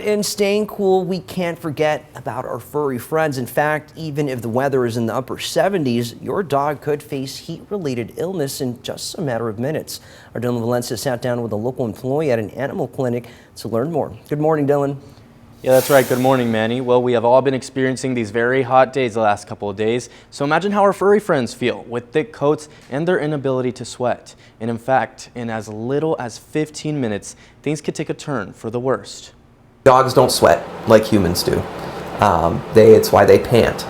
In staying cool, we can't forget about our furry friends. In fact, even if the weather is in the upper 70s, your dog could face heat-related illness in just a matter of minutes. Our Dylan Valencia sat down with a local employee at an animal clinic to learn more. Good morning, Dylan. Yeah, that's right. Good morning, Manny. Well, we have all been experiencing these very hot days the last couple of days. So imagine how our furry friends feel with thick coats and their inability to sweat. And in fact, in as little as 15 minutes, things could take a turn for the worst. Dogs don't sweat like humans do. It's why they pant.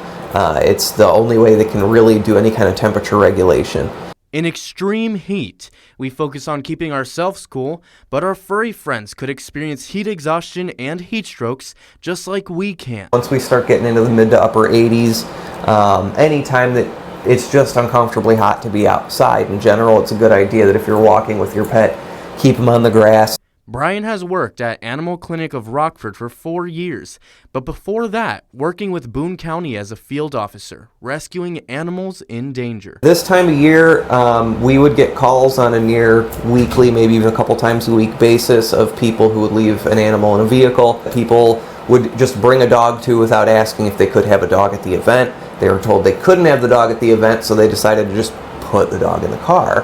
It's the only way they can really do any kind of temperature regulation. In extreme heat, we focus on keeping ourselves cool, but our furry friends could experience heat exhaustion and heat strokes just like we can. Once we start getting into the mid to upper 80s, anytime that it's just uncomfortably hot to be outside, in general, it's a good idea that if you're walking with your pet, keep them on the grass. Brian has worked at Animal Clinic of Rockford for 4 years, but before that, working with Boone County as a field officer, rescuing animals in danger. This time of year, we would get calls on a near weekly, maybe even a couple times a week basis of people who would leave an animal in a vehicle. People would just bring a dog to without asking if they could have a dog at the event. They were told they couldn't have the dog at the event, so they decided to just put the dog in the car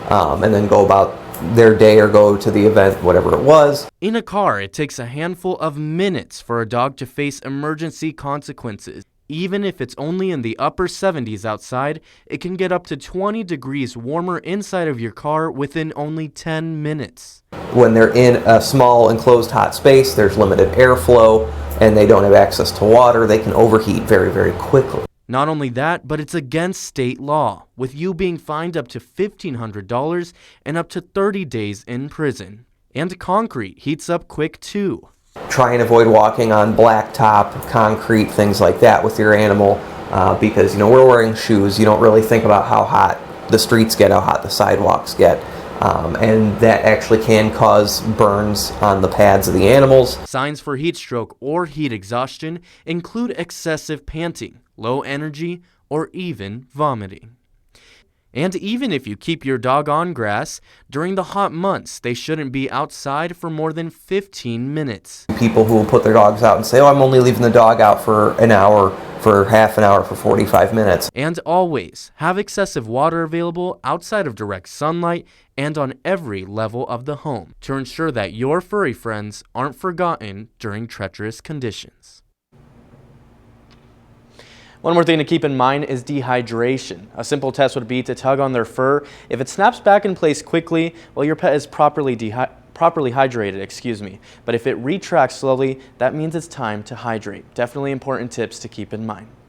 and then go about their day or go to the event, whatever it was. In a car, it takes a handful of minutes for a dog to face emergency consequences. Even if it's only in the upper 70s outside, it can get up to 20 degrees warmer inside of your car within only 10 minutes. When they're in a small enclosed hot space, there's limited airflow and they don't have access to water, they can overheat very, very quickly. Not only that, but it's against state law, with you being fined up to $1,500 and up to 30 days in prison. And concrete heats up quick too. Try and avoid walking on blacktop, concrete, things like that with your animal because, we're wearing shoes. You don't really think about how hot the streets get, how hot the sidewalks get. And that actually can cause burns on the pads of the animals. Signs for heat stroke or heat exhaustion include excessive panting, low energy, or even vomiting. And even if you keep your dog on grass, during the hot months, they shouldn't be outside for more than 15 minutes. People who will put their dogs out and say, I'm only leaving the dog out for an hour, for half an hour, for 45 minutes. And always have excessive water available outside of direct sunlight and on every level of the home to ensure that your furry friends aren't forgotten during treacherous conditions. One more thing to keep in mind is dehydration. A simple test would be to tug on their fur. If it snaps back in place quickly, well, your pet is properly hydrated, But if it retracts slowly, that means it's time to hydrate. Definitely important tips to keep in mind.